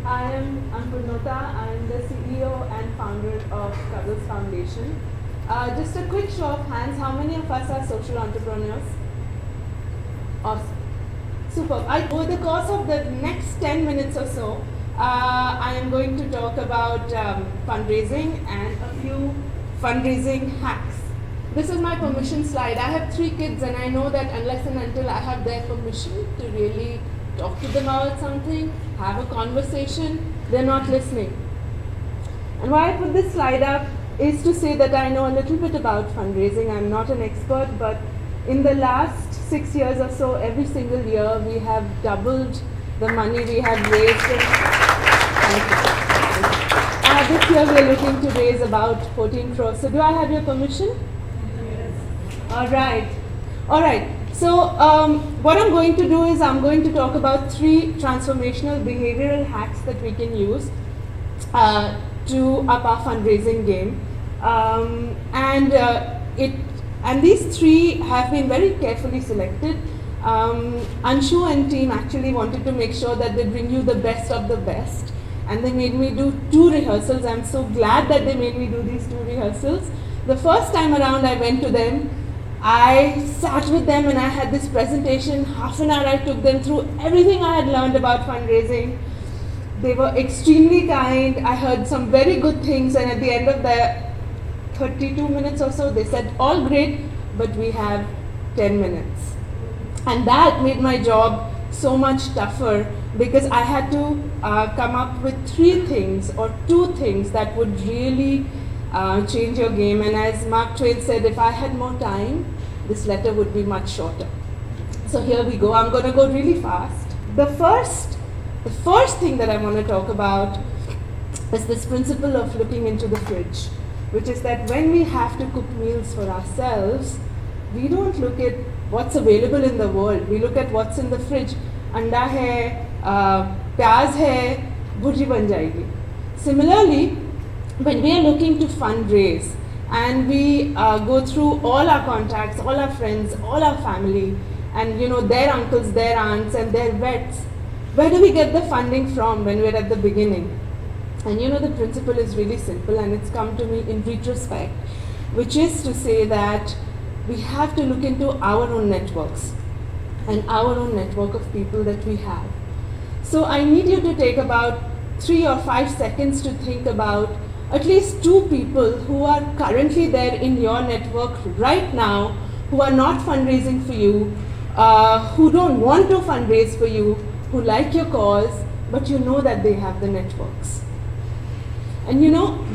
I am Anpurnota. I am the CEO and founder of Cuddles Foundation. Just a quick show of hands, how many of us are social entrepreneurs? Awesome. Superb. Over the course of the next 10 minutes or so, I am going to talk about fundraising and a few fundraising hacks. This is my permission slide. I have 3 kids and I know that unless and until I have their permission to really talk to them about something, have a conversation, they're not listening. And why I put this slide up is to say that I know a little bit about fundraising. I'm not an expert, but in the last 6 years or so, every single year we have doubled the money we have raised. This year we are looking to raise about 14 crores. So do I have your permission? Yes. All right. All right. So what I'm going to do is I'm going to talk about 3 transformational behavioral hacks that we can use to up our fundraising game. And these 3 have been very carefully selected. Anshu and team actually wanted to make sure that they bring you the best of the best. And they made me do 2 rehearsals. I'm so glad that they made me do these 2 rehearsals. The first time around I went to them, I sat with them and I had this presentation. Half an hour I took them through everything I had learned about fundraising. They were extremely kind. I heard some very good things, and at the end of the 32 minutes or so, they said, all great, but we have 10 minutes. And that made my job so much tougher because I had to come up with 3 things or 2 things that would really change your game. And as Mark Twain said, if I had more time, this letter would be much shorter. So here we go. I'm going to go really fast. The first thing that I want to talk about is this principle of looking into the fridge, which is that when we have to cook meals for ourselves, we don't look at what's available in the world. We look at what's in the fridge. Anda hai, pyaz hai, bhurji ban jayegi. Similarly, when we are looking to fundraise and we go through all our contacts, all our friends, all our family, and their uncles, their aunts, and their vets, where do we get the funding from when we're at the beginning? And the principle is really simple, and it's come to me in retrospect, which is to say that we have to look into our own networks and our own network of people that we have. So I need you to take about 3 or 5 seconds to think about at least 2 people who are currently there in your network right now, who are not fundraising for you, who don't want to fundraise for you, who like your cause, but you know that they have the networks. And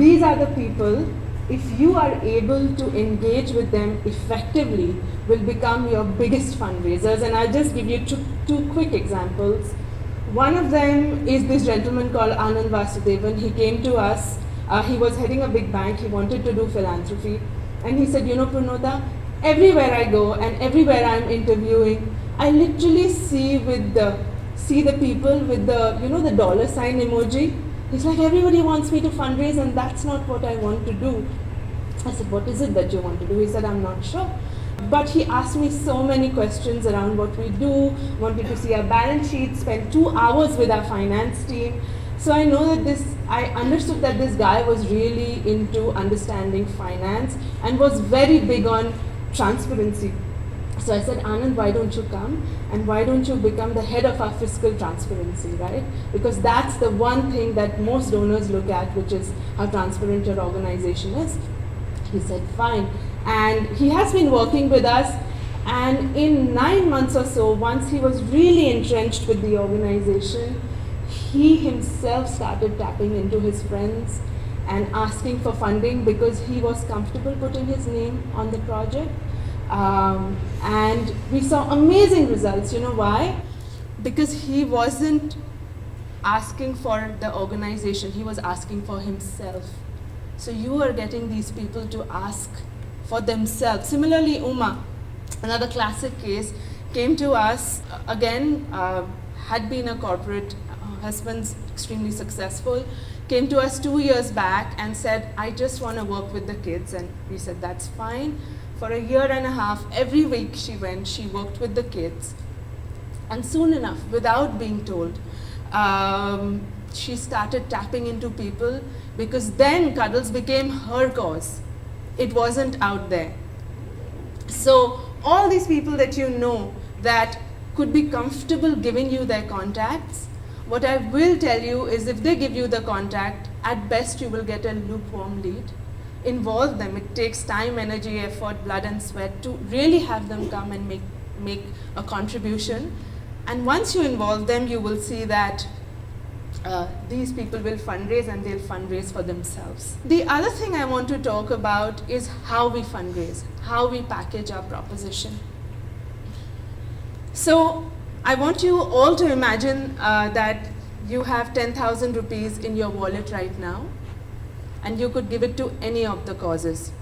these are the people, if you are able to engage with them effectively, will become your biggest fundraisers. And I'll just give you 2 quick examples. One of them is this gentleman called Anand Vasudevan. He came to us. He was heading a big bank. He wanted to do philanthropy. And he said, Purnota, everywhere I go and everywhere I'm interviewing, I literally see the people with the, the dollar sign emoji. He's like, everybody wants me to fundraise and that's not what I want to do. I said, what is it that you want to do? He said, I'm not sure. But he asked me so many questions around what we do, wanted to see our balance sheet, spent 2 hours with our finance team. So I understood that this guy was really into understanding finance and was very big on transparency. So I said, Anand, why don't you come and why don't you become the head of our fiscal transparency, right? Because that's the one thing that most donors look at, which is how transparent your organization is. He said, fine. And he has been working with us, and in 9 months or so, once he was really entrenched with the organization, he himself started tapping into his friends and asking for funding because he was comfortable putting his name on the project. And we saw amazing results. You know why? Because he wasn't asking for the organization, he was asking for himself. So you are getting these people to ask for themselves. Similarly, Uma, another classic case, came to us, again, had been a corporate, husband's extremely successful, came to us 2 years back and said, I just want to work with the kids. And we said, that's fine. For a year and a half, every week she went, she worked with the kids. And soon enough, without being told, She started tapping into people because then Cuddles became her cause. It wasn't out there. So all these people that you know that could be comfortable giving you their contacts, what I will tell you is if they give you the contact, at best you will get a lukewarm lead. Involve them. It takes time, energy, effort, blood and sweat to really have them come and make a contribution. And once you involve them, you will see that these people will fundraise and they'll fundraise for themselves. The other thing I want to talk about is how we fundraise, how we package our proposition. So I want you all to imagine that you have 10,000 rupees in your wallet right now, and you could give it to any of the causes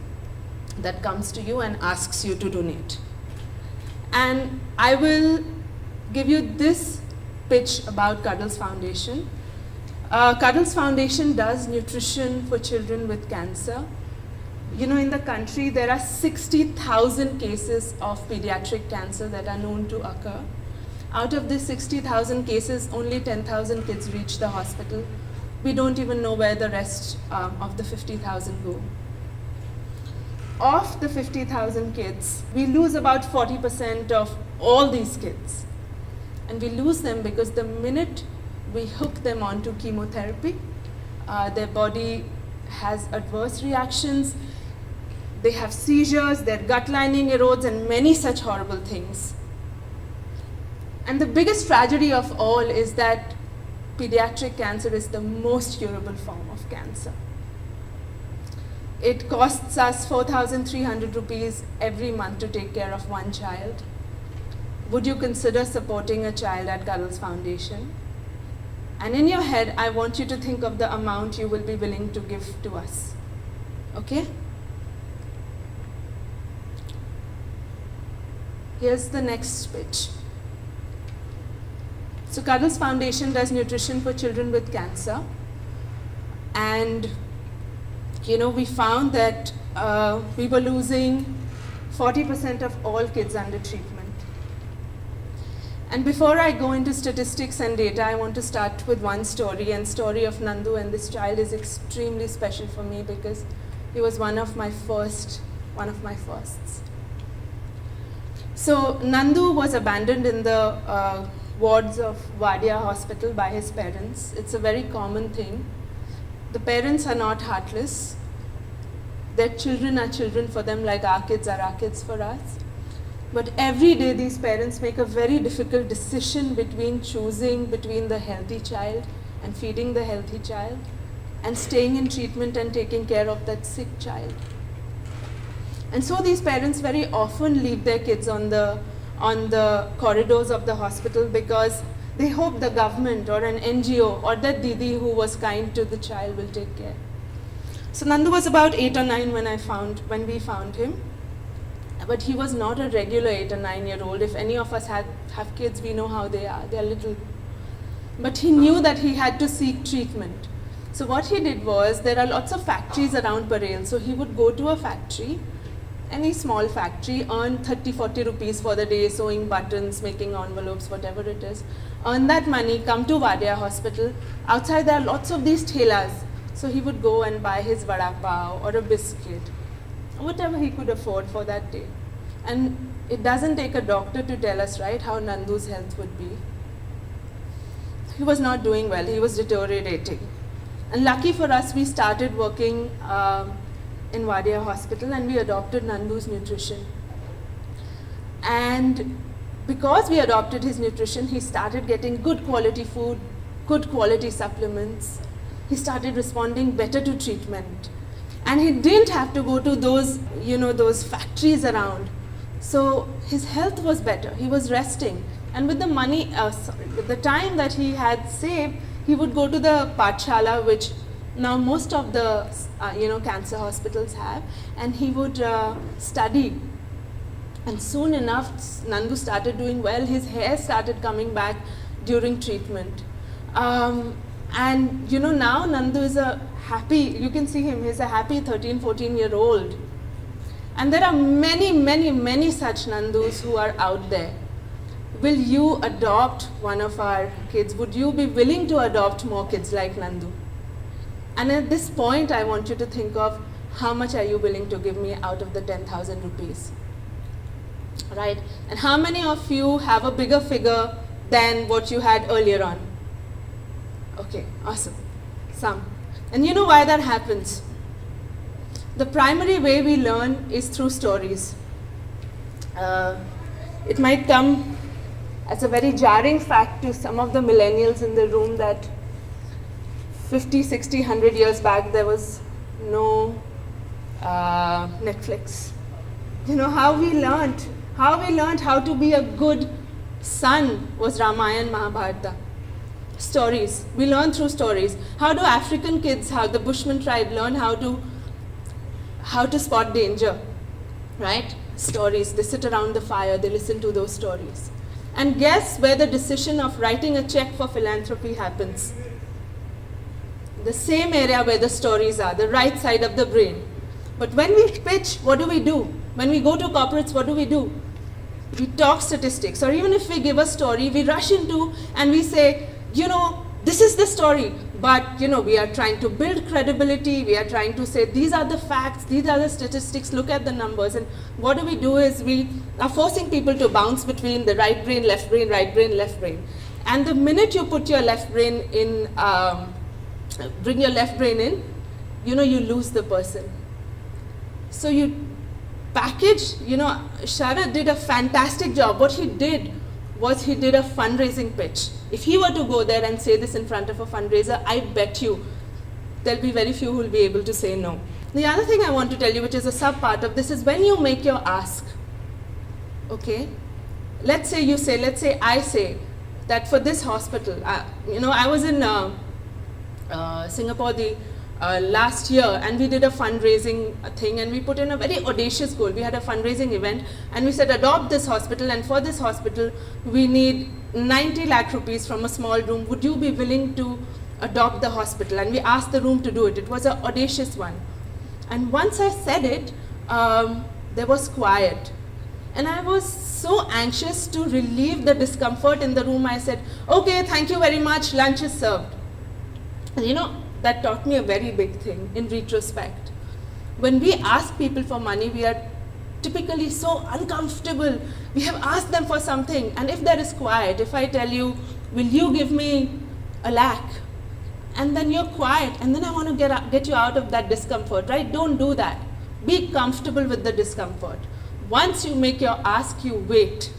that comes to you and asks you to donate. And I will give you this pitch about Cuddles Foundation. Cuddles Foundation does nutrition for children with cancer. You know, in the country, there are 60,000 cases of pediatric cancer that are known to occur. Out of these 60,000 cases, only 10,000 kids reach the hospital. We don't even know where the rest of the 50,000 go. Of the 50,000 kids, we lose about 40% of all these kids. And we lose them because the minute we hook them onto chemotherapy, their body has adverse reactions, they have seizures, their gut lining erodes, and many such horrible things. And the biggest tragedy of all is that pediatric cancer is the most curable form of cancer. It costs us 4,300 rupees every month to take care of one child. Would you consider supporting a child at Cuddles Foundation? And in your head, I want you to think of the amount you will be willing to give to us. Okay? Here's the next pitch. So Cuddles Foundation does nutrition for children with cancer. And you know, we found that we were losing 40% of all kids under treatment. And before I go into statistics and data, I want to start with one story, and story of Nandu. And this child is extremely special for me because he was one of my firsts. So Nandu was abandoned in the wards of Wadia Hospital by his parents. It's a very common thing. The parents are not heartless. Their children are children for them like our kids are our kids for us. But every day these parents make a very difficult decision between choosing between the healthy child and feeding the healthy child and staying in treatment and taking care of that sick child. And so these parents very often leave their kids on the corridors of the hospital because they hope the government or an NGO or that Didi who was kind to the child will take care. So Nandu was about 8 or 9 when we found him. But he was not a regular 8 or 9-year-old. If any of us have kids, we know how they are. They are little. But he knew that he had to seek treatment. So what he did was, there are lots of factories around Parel. So he would go to a factory, any small factory, earn 30-40 rupees for the day, sewing buttons, making envelopes, whatever it is. Earn that money, come to Wadia Hospital. Outside there are lots of these thelas. So he would go and buy his vada pav or a biscuit, whatever he could afford for that day. And it doesn't take a doctor to tell us, right, how Nandu's health would be. He was not doing well, he was deteriorating. And lucky for us, we started working in Wadia Hospital and we adopted Nandu's nutrition. And because we adopted his nutrition, he started getting good quality food, good quality supplements. He started responding better to treatment. And he didn't have to go to those, those factories around. So his health was better. He was resting. And with the money, with the time that he had saved, he would go to the Pathshala, which now most of the, cancer hospitals have. And he would study. And soon enough, Nandu started doing well. His hair started coming back during treatment. And now Nandu is a happy, you can see him, he's a happy 13, 14-year-old. And there are many, many, many such Nandus who are out there. will you adopt one of our kids? Would you be willing to adopt more kids like Nandu? And at this point, I want you to think of how much are you willing to give me out of the 10,000 rupees? Right? And how many of you have a bigger figure than what you had earlier on? Okay, awesome. Some. And you know why that happens? The primary way we learn is through stories. It might come as a very jarring fact to some of the millennials in the room that 50, 60, 100 years back there was no Netflix. You know, how we learned how to be a good son was Ramayana, Mahabharata. Stories. We learn through stories. How do African kids, how the Bushman tribe learn how to spot danger? Right? Stories. They sit around the fire, they listen to those stories. And guess where the decision of writing a check for philanthropy happens? The same area where the stories are, the right side of the brain. But when we pitch, what do? When we go to corporates, what do? We talk statistics, or even if we give a story, we rush into and we say, you know, this is the story, but you know, we are trying to build credibility, we are trying to say these are the facts, these are the statistics, look at the numbers. And what do is we are forcing people to bounce between the right brain, left brain, right brain, left brain. And the minute you put your left brain in, bring your left brain in, you know, you lose the person. So you package, you know, Sharad did a fantastic job. What he did was he did a fundraising pitch. If he were to go there and say this in front of a fundraiser, I bet you there'll be very few who will be able to say no. The other thing I want to tell you, which is a sub part of this, is when you make your ask, okay? Let's say I say that for this hospital, you know, I was in Singapore last year, and we did a fundraising thing, and we put in a very audacious goal. We had a fundraising event, and we said adopt this hospital, and for this hospital we need 90 lakh rupees from a small room. Would you be willing to adopt the hospital? And we asked the room to do it. It was an audacious one. And once I said it, there was quiet. And I was so anxious to relieve the discomfort in the room. I said, okay, thank you very much, lunch is served. And you know, that taught me a very big thing in retrospect. When we ask people for money, we are typically so uncomfortable. We have asked them for something, and if there is quiet, if I tell you, will you give me 1 lakh? And then you're quiet, and then I want to get you out of that discomfort, right? Don't do that. Be comfortable with the discomfort. Once you make your ask, you wait.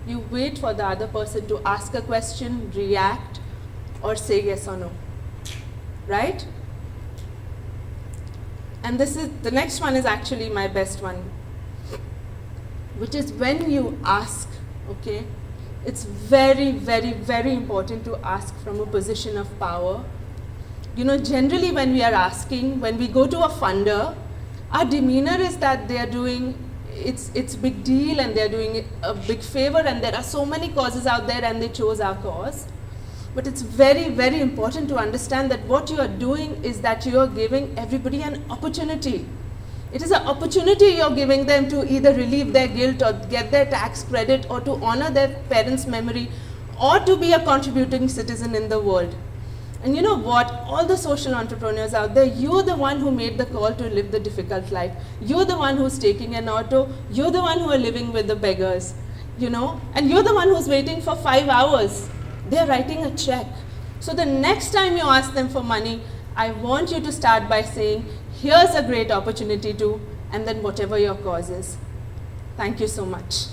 You wait for the other person to ask a question, react, or say yes or no. Right? And the next one is actually my best one, which is when you ask, okay? It's very, very, very important to ask from a position of power. You know, generally when we are asking, when we go to a funder, our demeanor is that they are doing, it's big deal, and they're doing a big favor, and there are so many causes out there, and they chose our cause. But it's very, very important to understand that what you are doing is that you are giving everybody an opportunity. It is an opportunity you're giving them to either relieve their guilt or get their tax credit or to honor their parents' memory or to be a contributing citizen in the world. And you know what? All the social entrepreneurs out there, you're the one who made the call to live the difficult life. You're the one who's taking an auto. You're the one who are living with the beggars, you know, and you're the one who's waiting for 5 hours. They're writing a check. So the next time you ask them for money, I want you to start by saying, here's a great opportunity to, and then whatever your cause is. Thank you so much.